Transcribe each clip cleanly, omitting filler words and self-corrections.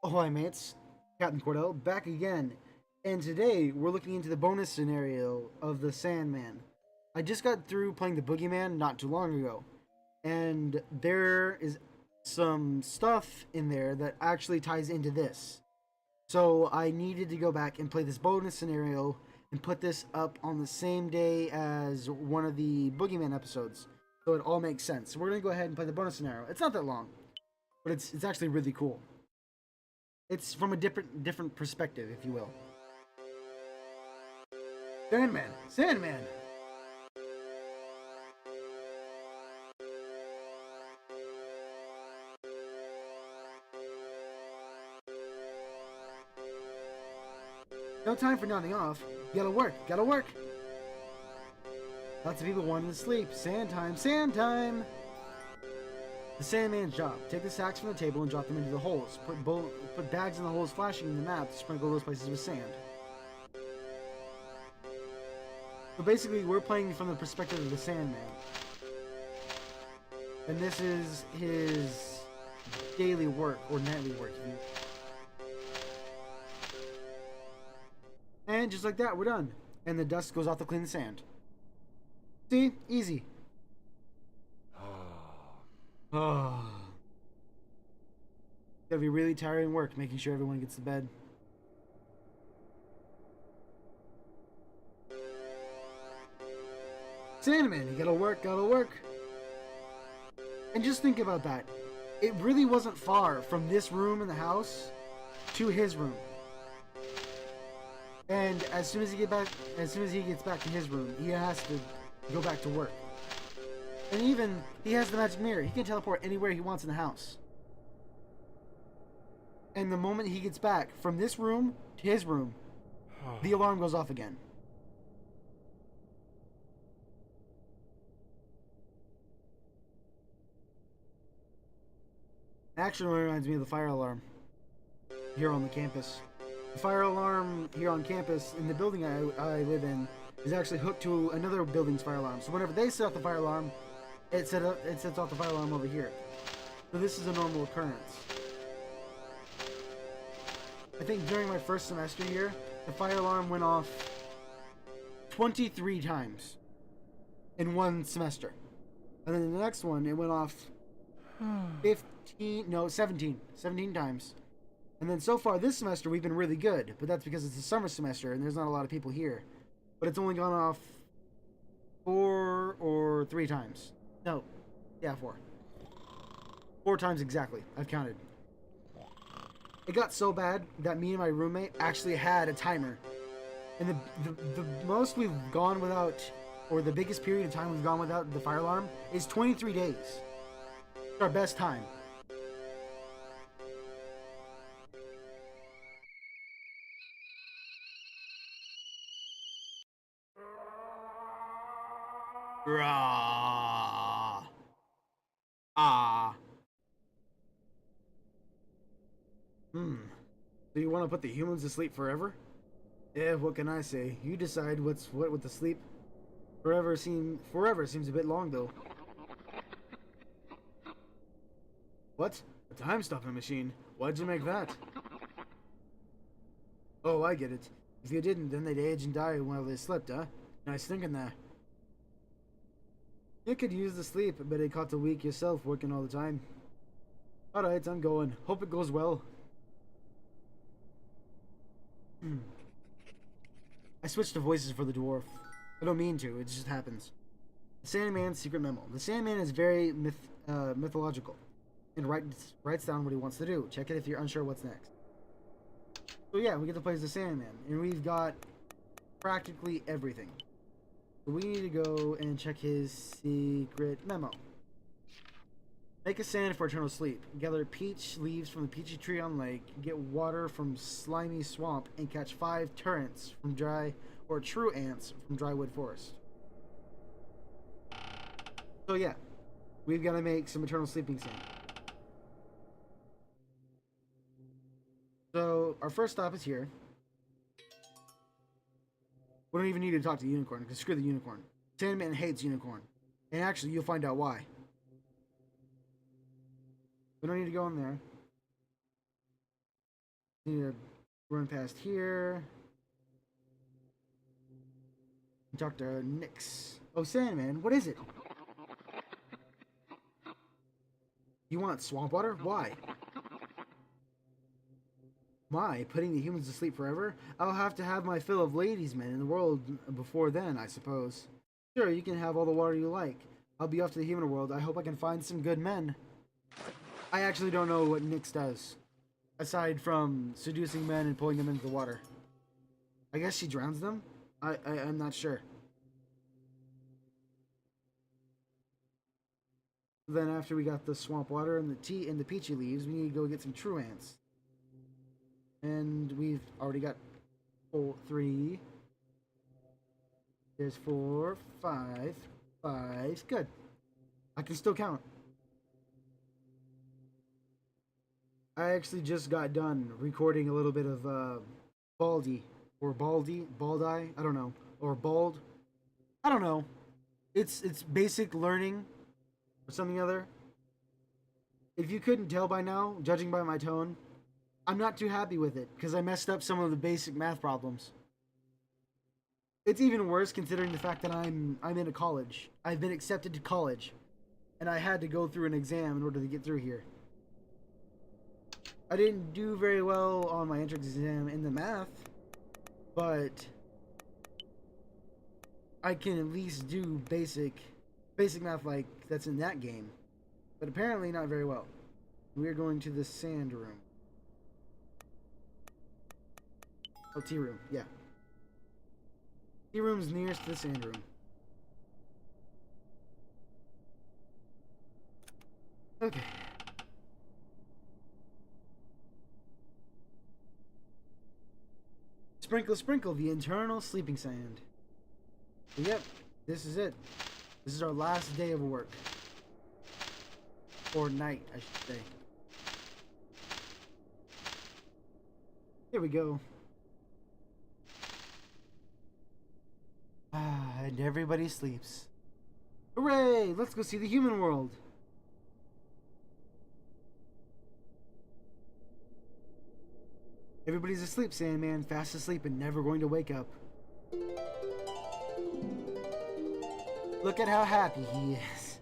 Ahoy, mates. Captain Cordell back again. And today we're looking into the bonus scenario of the Sandman. I just got through playing the Boogeyman not too long ago, and there is some stuff in there that actually ties into this. So I needed to go back and play this bonus scenario and put this up on the same day as one of the Boogeyman episodes. So it all makes sense. So we're going to go ahead and play the bonus scenario. It's not that long, but it's actually really cool. It's from a different perspective, if you will. Sandman, Sandman. No time for nodding off. Gotta work, gotta work. Lots of people wanting to sleep. Sand time, sand time. The Sandman's job. Take the sacks from the table and drop them into the holes. Put bags in the holes flashing in the map to sprinkle those places with sand. So basically, we're playing from the perspective of the Sandman. And this is his daily work, or nightly work. And just like that, we're done. And the dust goes off to clean the sand. See? Easy. Oh. Gotta be really tiring work making sure everyone gets to bed. Sandman, you gotta work, gotta work. And just think about that. It really wasn't far from this room in the house to his room. And as soon as he gets back to his room, he has to go back to work. And even, he has the magic mirror. He can teleport anywhere he wants in the house. And the moment he gets back from this room to his room, the alarm goes off again. Actually reminds me of the fire alarm here on the campus. The fire alarm here on campus in the building I live in is actually hooked to another building's fire alarm. So whenever they set off the fire alarm, it sets off the fire alarm over here. So this is a normal occurrence. I think during my first semester here, the fire alarm went off 23 times in one semester. And then the next one, it went off 17 times. And then so far this semester, we've been really good. But that's because it's a summer semester and there's not a lot of people here. But it's only gone off 4 or 3 times. No. Yeah, 4. 4 times exactly. I've counted. It got so bad that me and my roommate actually had a timer. And the most we've gone without, or the biggest period of time we've gone without the fire alarm, is 23 days. It's our best time. Rah. Ah. So you want to put the humans to sleep forever? Yeah, what can I say? You decide what's what with the sleep. Forever seems a bit long though. What? A time stopping machine? Why'd you make that? Oh, I get it. If you didn't, then they'd age and die while they slept, huh? Nice thinking there. You could use the sleep, but it caught the week yourself working all the time. Alright, I'm going. Hope it goes well. I switched to voices for the dwarf. I don't mean to, it just happens. The Sandman's secret memo. The Sandman is very mythological and writes down what he wants to do. Check it if you're unsure what's next. So yeah, we get to play as the Sandman, and we've got practically everything. So we need to go and check his secret memo. Make a sand for eternal sleep. Gather peach leaves from the peachy tree on lake. Get water from slimy swamp and catch 5 turrets from dry or true ants from drywood forest. So yeah, we've got to make some eternal sleeping sand. So our first stop is here. We don't even need to talk to the unicorn because screw the unicorn. Sandman hates unicorn, and actually you'll find out why. We don't need to go in there. Need to run past here. Talk to Nyx. Oh, Sandman, what is it? You want swamp water? Why? My, putting the humans to sleep forever? I'll have to have my fill of ladies men in the world before then, I suppose. Sure, you can have all the water you like. I'll be off to the human world. I hope I can find some good men. I actually don't know what Nyx does, aside from seducing men and pulling them into the water. I guess she drowns them? I'm not sure. Then after we got the swamp water and the tea and the peachy leaves, we need to go get some true ants. And we've already got 3. There's 4, 5. Good. I can still count. I actually just got done recording a little bit of Baldi or Baldi, I don't know, or Bald. I don't know. It's basic learning or something other. If you couldn't tell by now, judging by my tone, I'm not too happy with it because I messed up some of the basic math problems. It's even worse considering the fact that I'm in a college. I've been accepted to college, and I had to go through an exam in order to get through here. I didn't do very well on my entrance exam in the math, but I can at least do basic math like that's in that game. But apparently not very well. We're going to the sand room. Oh, tea room, yeah. Tea room's nearest to the sand room. Okay. Sprinkle, sprinkle the internal sleeping sand. Yep, this is it. This is our last day of work. Or night, I should say. Here we go. And everybody sleeps. Hooray! Let's go see the human world. Everybody's asleep, Sandman. Fast asleep and never going to wake up. Look at how happy he is.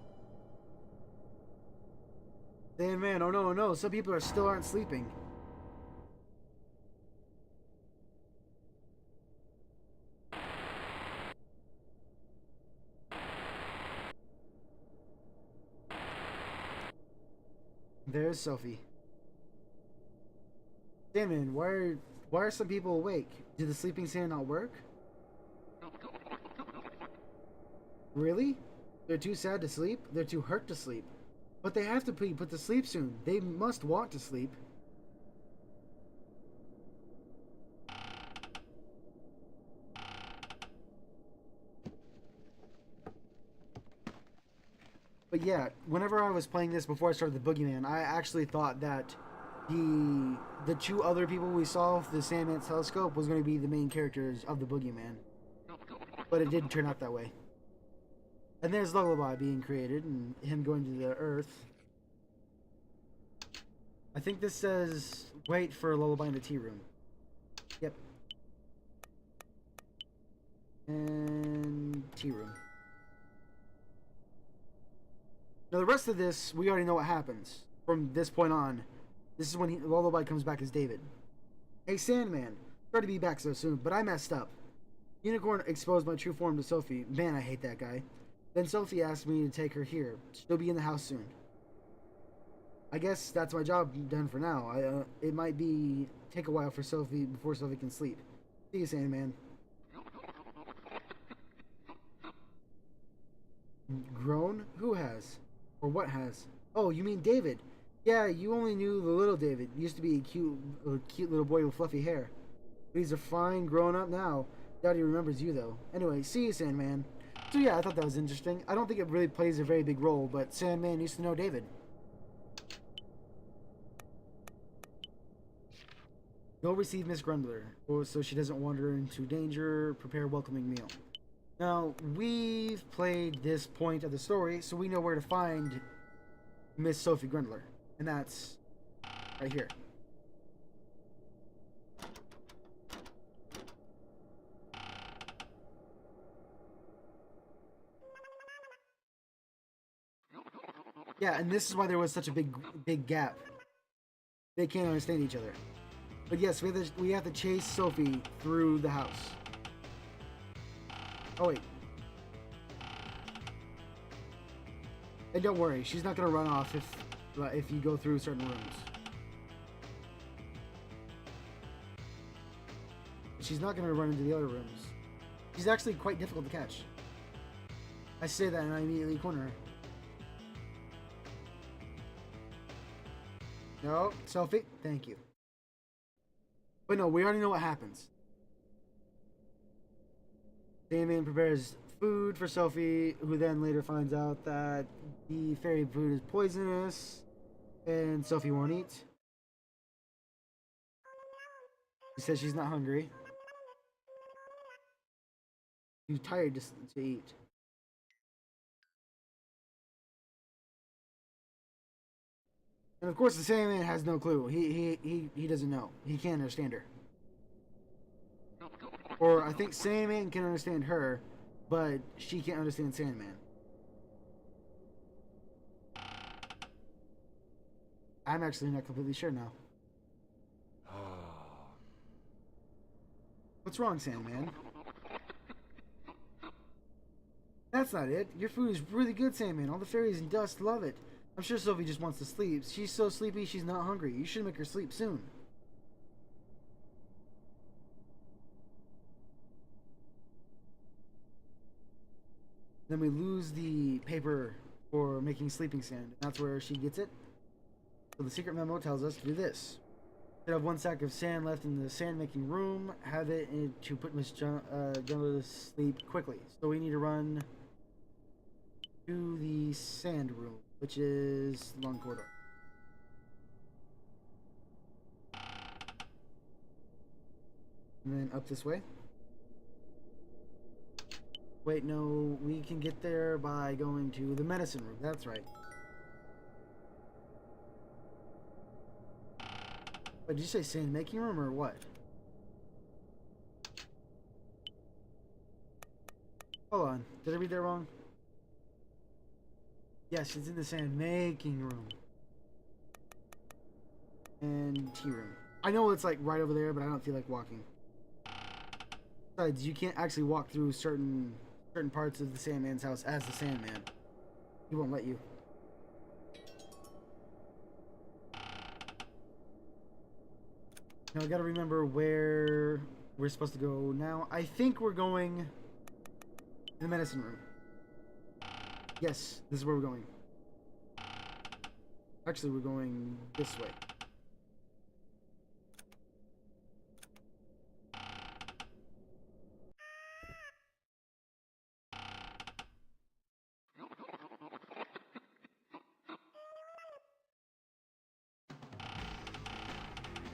Sandman, oh no, oh no. Some people still aren't sleeping. There's Sophie. Sandman, why are some people awake? Did the sleeping sand not work? Really? They're too sad to sleep? They're too hurt to sleep. But they have to be put to sleep soon. They must want to sleep. But yeah, whenever I was playing this before I started the Boogeyman, I actually thought that the 2 other people we saw with the Sandman's telescope was going to be the main characters of the Boogeyman. But it didn't turn out that way. And there's Lullaby being created and him going to the Earth. I think this says wait for Lullaby in the tea room. Yep. And tea room. Now the rest of this, we already know what happens. From this point on, this is when Lullaby comes back as David. Hey Sandman, sorry to be back so soon, but I messed up. Unicorn exposed my true form to Sophie. Man, I hate that guy. Then Sophie asked me to take her here. She'll be in the house soon. I guess that's my job done for now. It might take a while for Sophie before Sophie can sleep. See you, Sandman. Grown? Who has? Or what has? Oh, you mean David? Yeah, you only knew the little David. He used to be a cute little boy with fluffy hair. But he's a fine grown up now. Doubt he remembers you though. Anyway, see you, Sandman. So yeah, I thought that was interesting. I don't think it really plays a very big role, but Sandman used to know David. Go receive Miss Grundler, so she doesn't wander into danger. Prepare a welcoming meal. Now, we've played this point of the story, so we know where to find Miss Sophie Grundler. And that's right here. Yeah, and this is why there was such a big gap. They can't understand each other. But yes, we have to chase Sophie through the house. Oh wait. And don't worry, she's not gonna run off if you go through certain rooms. She's not gonna run into the other rooms. She's actually quite difficult to catch. I say that and I immediately corner her. No, Sophie, thank you. But no, we already know what happens. Damien prepares food for Sophie, who then later finds out that the fairy food is poisonous, and Sophie won't eat. She says she's not hungry. She's tired to eat. And of course, the Sandman has no clue. He doesn't know. He can't understand her. Or I think Sandman can understand her, but she can't understand Sandman. I'm actually not completely sure now. What's wrong, Sandman? That's not it. Your food is really good, Sandman. All the fairies and dust love it. I'm sure Sophie just wants to sleep. She's so sleepy she's not hungry. You should make her sleep soon. Then we lose the paper for making sleeping sand. That's where she gets it. So the secret memo tells us to do this. You have one sack of sand left in the sand making room. Have it to put Miss Jumbo to sleep quickly. So we need to run to the sand room, which is the long corridor. And then up this way. Wait, no, we can get there by going to the medicine room. That's right. Wait, did you say sand making room or what? Hold on. Did I read that wrong? Yes, it's in the sand making room. And tea room. I know it's like right over there, but I don't feel like walking. Besides, you can't actually walk through certain parts of the Sandman's house as the Sandman. He won't let you. Now I gotta remember where we're supposed to go now. I think we're going in the medicine room. Yes, this is where we're going. Actually, we're going this way.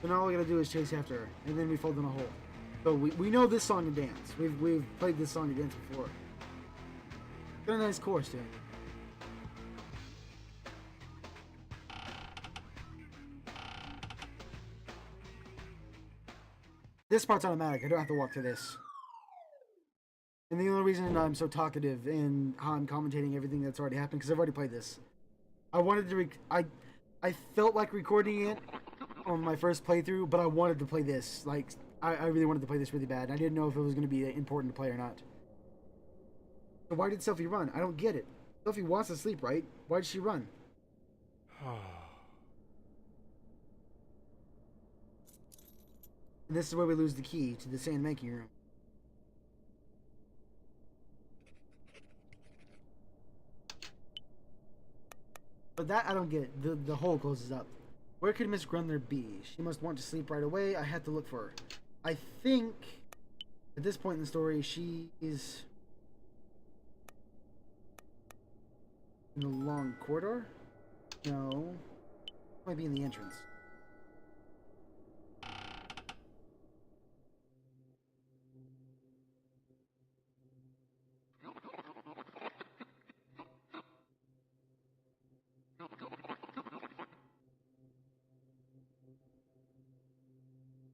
So now all we gotta do is chase after her, and then we fall in a hole. So we know this song and dance. We've played this song and dance before. Got a nice chorus to it. This part's automatic. I don't have to walk through this. And the only reason I'm so talkative in how I'm commentating everything that's already happened, because I've already played this. I wanted to I felt like recording it on my first playthrough, but I wanted to play this. Like, I really wanted to play this really bad. I didn't know if it was going to be important to play or not. So why did Sophie run? I don't get it. Sophie wants to sleep, right? Why did she run? And this is where we lose the key to the sand making room. But that I don't get. The hole closes up. Where could Miss Grundler be? She must want to sleep right away. I had to look for her. I think at this point in the story, she is in the long corridor. No, might be in the entrance.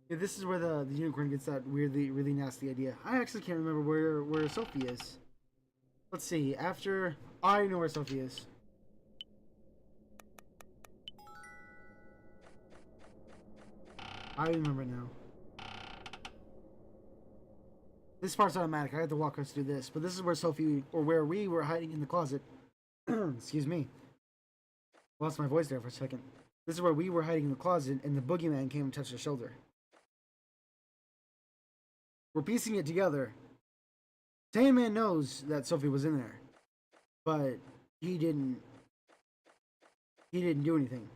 Yeah, this is where the unicorn gets that really nasty idea. I actually can't remember where Sophie is. Let's see. After I know where Sophie is. I remember now. This part's automatic. I have to walk us through this. But this is where Sophie, or where we were hiding in the closet. Excuse me. Lost my voice there for a second. This is where we were hiding in the closet, and the boogeyman came and touched our shoulder. We're piecing it together. Sandman knows that Sophie was in there, but he didn't do anything.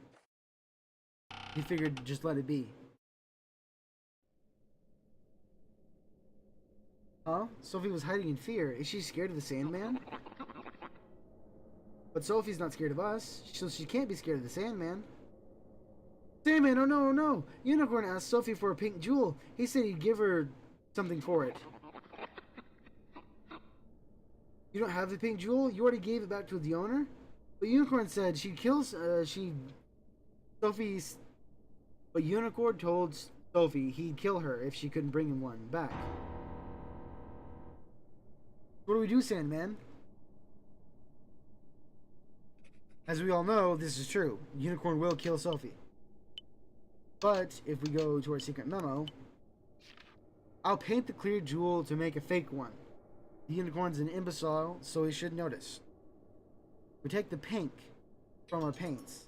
He figured just let it be. Huh? Sophie was hiding in fear. Is she scared of the Sandman? But Sophie's not scared of us, so she can't be scared of the Sandman. Sandman, oh no, oh no! Unicorn asked Sophie for a pink jewel. He said he'd give her something for it. You don't have the pink jewel? You already gave it back to the owner? But Unicorn said she'd kill, Sophie's... But Unicorn told Sophie he'd kill her if she couldn't bring him one back. What do we do, Sandman? As we all know, this is true. Unicorn will kill Sophie. But if we go to our secret memo, I'll paint the clear jewel to make a fake one. The unicorn's an imbecile, so he should notice. We take the pink from our paints,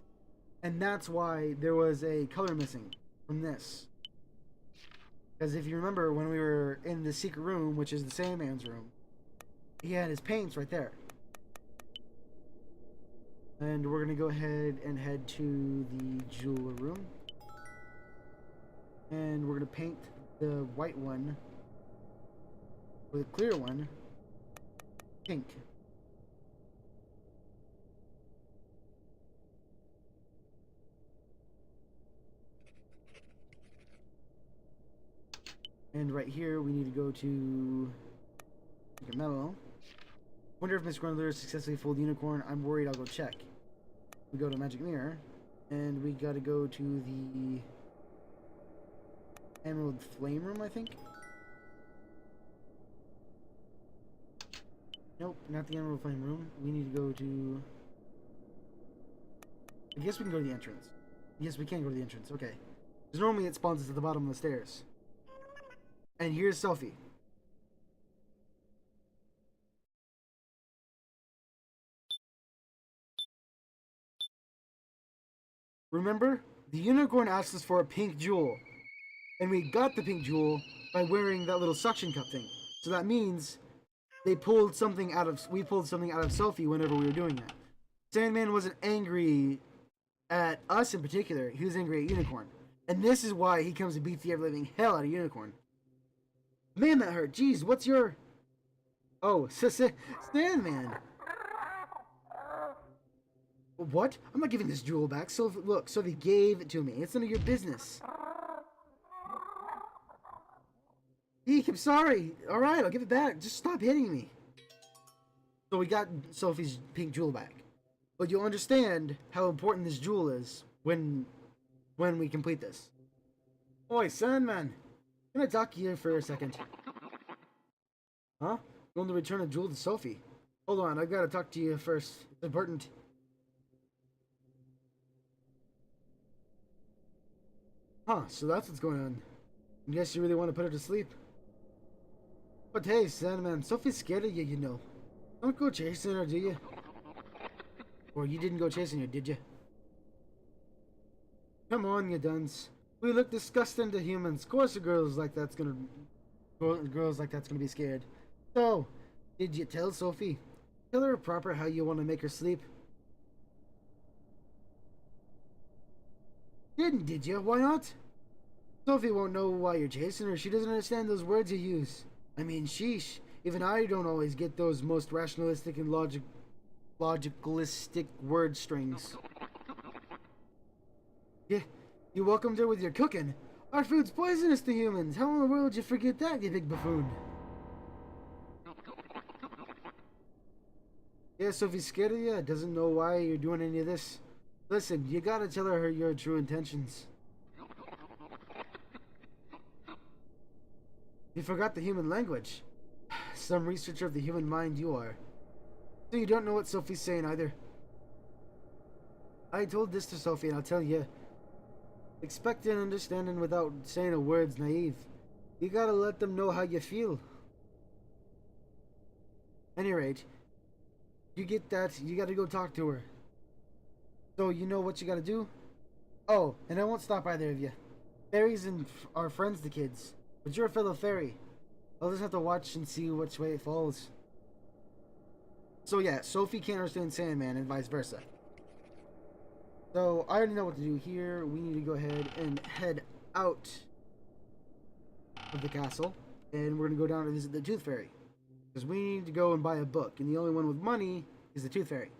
and that's why there was a color missing from this. Because if you remember when we were in the secret room, which is the Sandman's room, he had his paints right there. And we're going to go ahead and head to the jeweler room. And we're going to paint the white one, or the clear one, pink. And right here, we need to go to Secret Memo. Wonder if Miss Grundler successfully fooled the unicorn. I'm worried. I'll go check. We go to Magic Mirror, and we gotta go to the Emerald Flame Room, I think. Nope, not the Emerald Flame Room. We need to go to... I guess we can go to the entrance. Yes, we can go to the entrance. Okay. Because normally it spawns us at the bottom of the stairs. And here's Sophie. Remember? The unicorn asked us for a pink jewel. And we got the pink jewel by wearing that little suction cup thing. So that means we pulled something out of Sophie whenever we were doing that. Sandman wasn't angry at us in particular. He was angry at Unicorn. And this is why he comes to beat the ever-living hell out of Unicorn. Man, that hurt. Jeez, what's your... Oh, Sandman. What? I'm not giving this jewel back. Look, Sophie gave it to me. It's none of your business. Eek, I'm sorry. Alright, I'll give it back. Just stop hitting me. So we got Sophie's pink jewel back. But you'll understand how important this jewel is when we complete this. Oi, Sandman. Can I talk to you for a second? Huh? Going to return a jewel to Sophie. Hold on, I've got to talk to you first. It's important. Huh, so that's what's going on. I guess you really want to put her to sleep. But hey, Sandman, Sophie's scared of you, you know. Don't go chasing her, do you? Or you didn't go chasing her, did you? Come on, you dunce. We look disgusting to humans. Of course, girls like that's gonna be scared. So, did you tell Sophie? Tell her proper how you want to make her sleep. Did you? Why not? Sophie won't know why you're chasing her. She doesn't understand those words you use. I mean, sheesh. Even I don't always get those most rationalistic and logicalistic word strings. Yeah, you welcomed her with your cooking. Our food's poisonous to humans. How in the world did you forget that, you big buffoon? Yeah, Sophie's scared of you. Doesn't know why you're doing any of this. Listen, you gotta tell her your true intentions. You forgot the human language. Some researcher of the human mind you are. So you don't know what Sophie's saying either. I told this to Sophie and I'll tell you. Expecting and understanding without saying a word's naive. You gotta let them know how you feel. Any rate, you get that, you gotta go talk to her. So you know what you gotta do? Oh, and I won't stop either of you. Fairies and are friends to kids, but you're a fellow fairy. I'll just have to watch and see which way it falls. So yeah, Sophie can't understand Sandman and vice versa. So I already know what to do here. We need to go ahead and head out of the castle, and we're gonna go down to visit the Tooth Fairy. Because we need to go and buy a book, and the only one with money is the Tooth Fairy.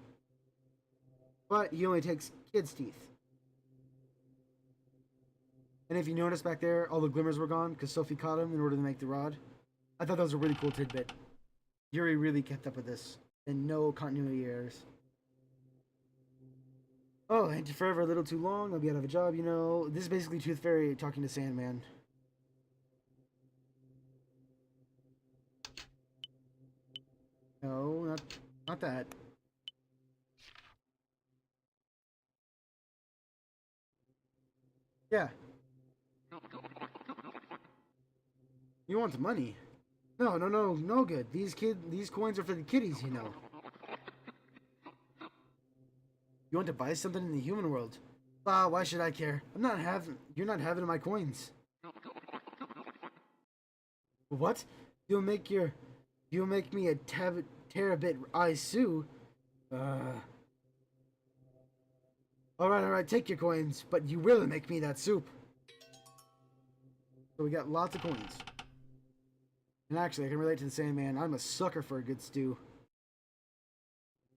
But he only takes kids' teeth. And if you notice back there, all the glimmers were gone because Sophie caught him in order to make the rod. I thought that was a really cool tidbit. Yuri really kept up with this, and no continuity errors. Oh, ain't you forever a little too long? I'll be out of a job, you know. This is basically Tooth Fairy talking to Sandman. No, not that. Yeah. You want the money? No good. These coins are for the kiddies, you know. You want to buy something in the human world? Ah, why should I care? You're not having my coins. What? You'll make me a terabit I sue? Alright, take your coins, but you will make me that soup. So we got lots of coins. And actually, I can relate to the Sandman. I'm a sucker for a good stew.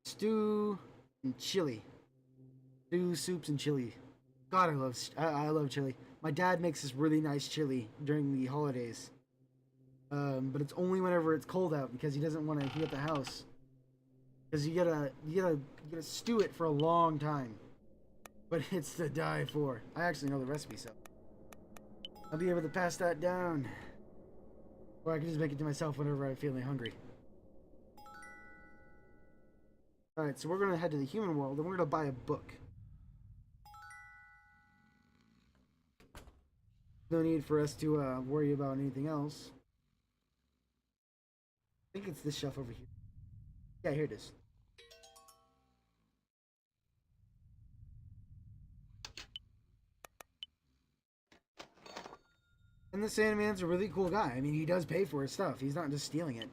Stew and chili. Stew, soups, and chili. God, I love chili. My dad makes this really nice chili during the holidays. But it's only whenever it's cold out because he doesn't want to heat up the house. Because you gotta stew it for a long time. But it's to die for. I actually know the recipe, so I'll be able to pass that down. Or I can just make it to myself whenever I'm feeling hungry. Alright, so we're gonna head to the human world and we're gonna buy a book. No need for us to worry about anything else. I think it's this shelf over here. Yeah, here it is. And the Sandman's a really cool guy. I mean, he does pay for his stuff. He's not just stealing it.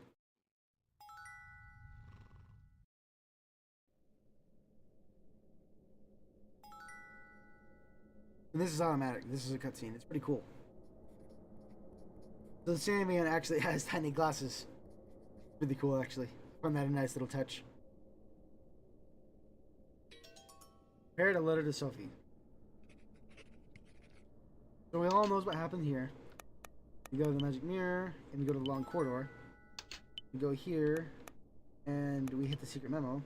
And this is automatic. This is a cutscene. It's pretty cool. So the Sandman actually has tiny glasses. Really cool, actually. I found that a nice little touch. Prepared a letter to Sophie. So we all knows what happened here. We go to the magic mirror, and we go to the long corridor. We go here, and we hit the secret memo.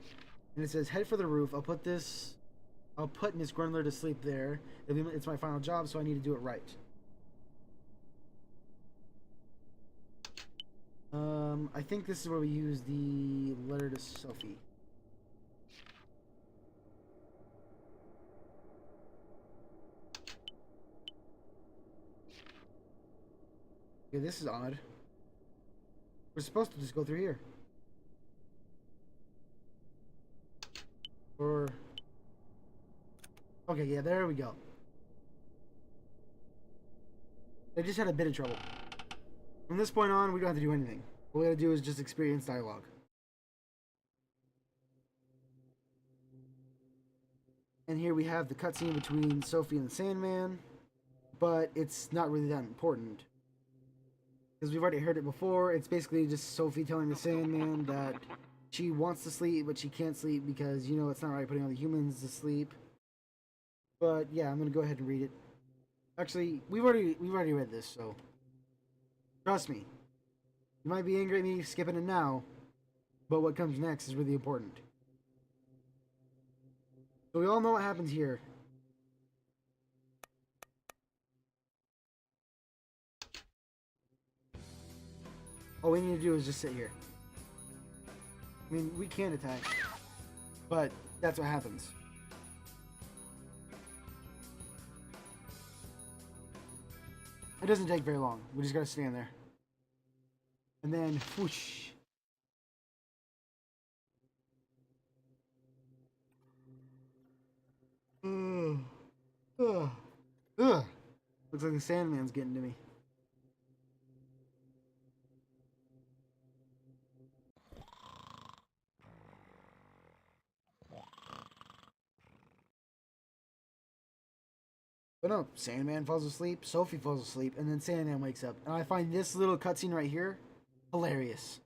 And it says, head for the roof. I'll put Miss Grundler to sleep there. It's my final job, so I need to do it right. I think this is where we use the letter to Sophie. Okay, this is odd. We're supposed to just go through here. Or... okay, yeah, there we go. I just had a bit of trouble. From this point on, we don't have to do anything. All we gotta do is just experience dialogue. And here we have the cutscene between Sophie and the Sandman. But it's not really that important. Because we've already heard it before. It's basically just Sophie telling the Sandman that she wants to sleep, but she can't sleep because, you know, it's not right putting all the humans to sleep. But yeah, I'm gonna go ahead and read it. Actually, we've already read this, so trust me. You might be angry at me skipping it now, but what comes next is really important. So we all know what happens here. All we need to do is just sit here. I mean, we can attack, but that's what happens. It doesn't take very long. We just gotta stand there. And then, whoosh. Ugh. Ugh. Ugh. Looks like the Sandman's getting to me. But no, Sandman falls asleep, Sophie falls asleep, and then Sandman wakes up. And I find this little cutscene right here hilarious.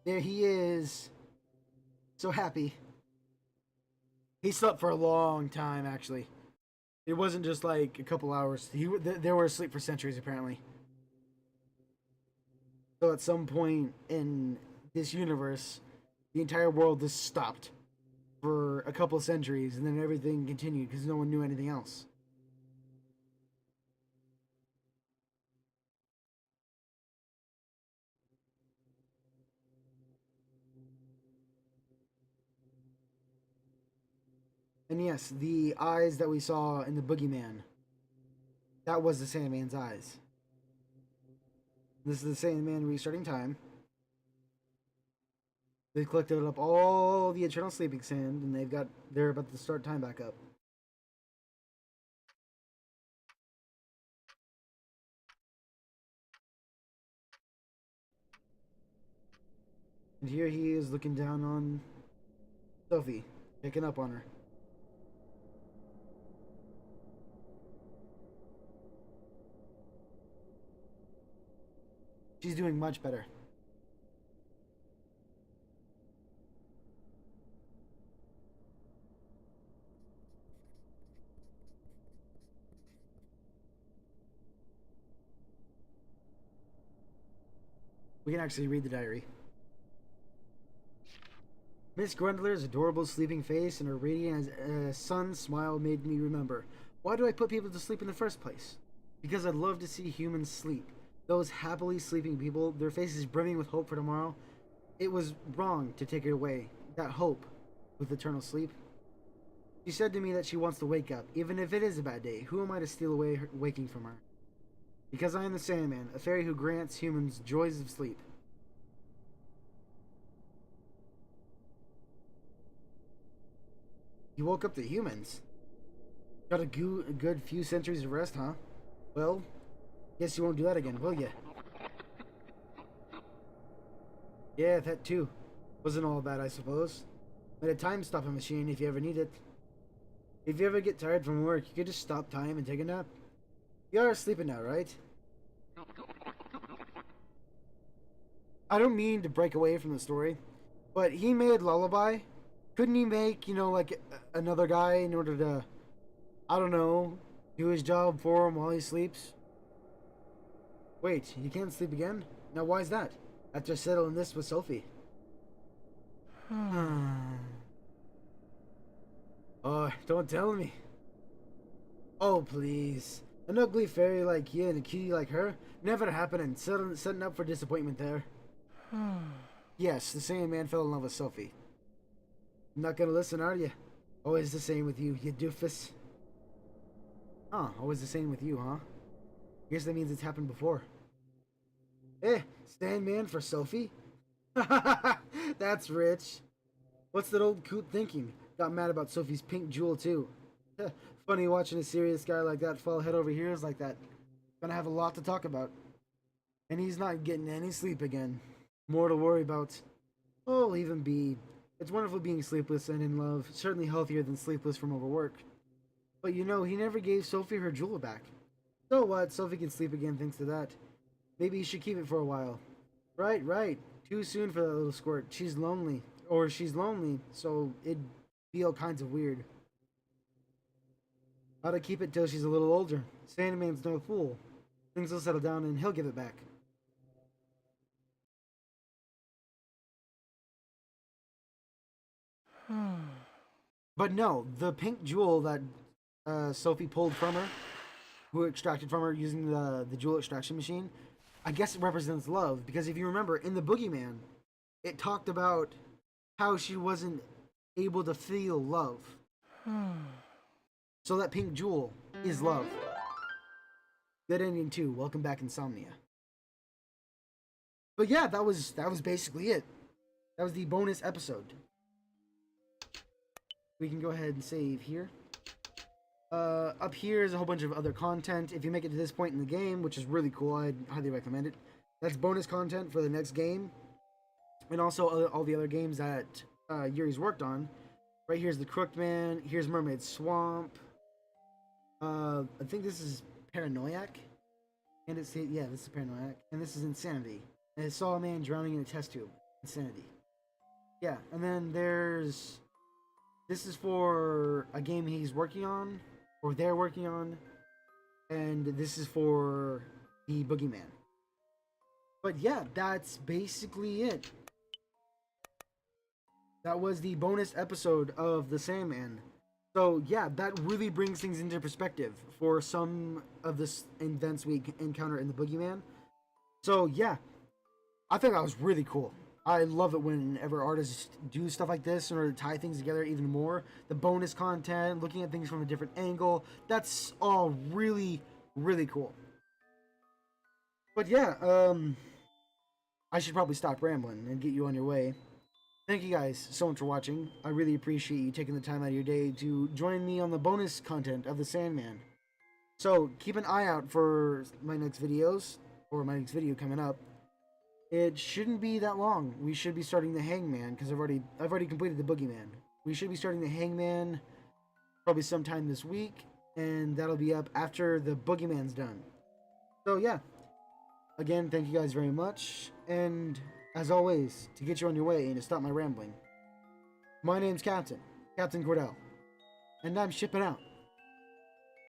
There he is. So happy. He slept for a long time, actually. It wasn't just like a couple hours. They were asleep for centuries, apparently. So at some point in this universe, the entire world just stopped for a couple of centuries, and then everything continued because no one knew anything else. And yes, the eyes that we saw in the Boogeyman, that was the Sandman's eyes. This is the Sandman restarting time. They collected up all the eternal sleeping sand, and they're about to start time back up. And here he is looking down on Sophie, picking up on her. She's doing much better. We can actually read the diary. Miss Grundler's adorable sleeping face and her radiant as sun smile made me remember. Why do I put people to sleep in the first place? Because I'd love to see humans sleep. Those happily sleeping people, their faces brimming with hope for tomorrow. It was wrong to take it away, that hope, with eternal sleep. She said to me that she wants to wake up, even if it is a bad day. Who am I to steal away her waking from her? Because I am the Sandman, a fairy who grants humans joys of sleep. You woke up the humans. Got a good few centuries of rest, huh? Well, guess you won't do that again, will ya? Yeah, that too. Wasn't all bad, I suppose. But a time-stopping machine if you ever need it. If you ever get tired from work, you could just stop time and take a nap. You are sleeping now, right? I don't mean to break away from the story, but he made Lullaby. Couldn't he make, like another guy in order to, I don't know, do his job for him while he sleeps? Wait, he can't sleep again? Now why is that? After settling this with Sophie. Oh, don't tell me. Oh, please. An ugly fairy like you and a cutie like her? Never happening. Setting up for disappointment there. Yes, the Sandman fell in love with Sophie. Not gonna listen, are you? Always the same with you, you doofus. Huh, always the same with you, huh? Guess that means it's happened before. Eh, Sandman for Sophie? That's rich. What's that old coot thinking? Got mad about Sophie's pink jewel, too. Funny watching a serious guy like that fall head over heels like that. Gonna have a lot to talk about. And he's not getting any sleep again. More to worry about. Oh, even be. It's wonderful being sleepless and in love. Certainly healthier than sleepless from overwork. But he never gave Sophie her jewel back. So what? Sophie can sleep again thanks to that. Maybe he should keep it for a while. Right. Too soon for that little squirt. She's lonely. Or she's lonely, so it'd be all kinds of weird. Gotta keep it till she's a little older. Sandman's no fool. Things will settle down and he'll give it back. But no, the pink jewel that Sophie pulled from her, who extracted from her using the jewel extraction machine, I guess it represents love. Because if you remember, in the Boogeyman, it talked about how she wasn't able to feel love. So that pink jewel is love. Good ending too. Welcome back, Insomnia. But yeah, that was basically it. That was the bonus episode. We can go ahead and save here. Up here is a whole bunch of other content. If you make it to this point in the game, which is really cool, I'd highly recommend it. That's bonus content for the next game. And also all the other games that Yuri's worked on. Right here's the Crooked Man. Here's Mermaid Swamp. I think this is Paranoiac. And it's, yeah, this is Paranoiac. And this is Insanity. And I saw a man drowning in a test tube. Insanity. Yeah, and then there's... This is for a game he's working on. Or they're working on. And this is for the Boogeyman. But yeah, that's basically it. That was the bonus episode of The Sandman. So yeah, that really brings things into perspective for some of the events we encounter in the Boogeyman. So yeah, I think that was really cool. I love it whenever artists do stuff like this in order to tie things together even more. The bonus content, looking at things from a different angle, that's all really, really cool. But yeah, I should probably stop rambling and get you on your way. Thank you guys so much for watching. I really appreciate you taking the time out of your day to join me on the bonus content of The Sandman. So keep an eye out for my next videos, or my next video coming up. It shouldn't be that long. We should be starting the Hangman, because I've already completed the Boogeyman. We should be starting the Hangman probably sometime this week, and that'll be up after the Boogeyman's done. So yeah, again, thank you guys very much, and as always, to get you on your way and to stop my rambling, my name's Captain Cordell, and I'm shipping out.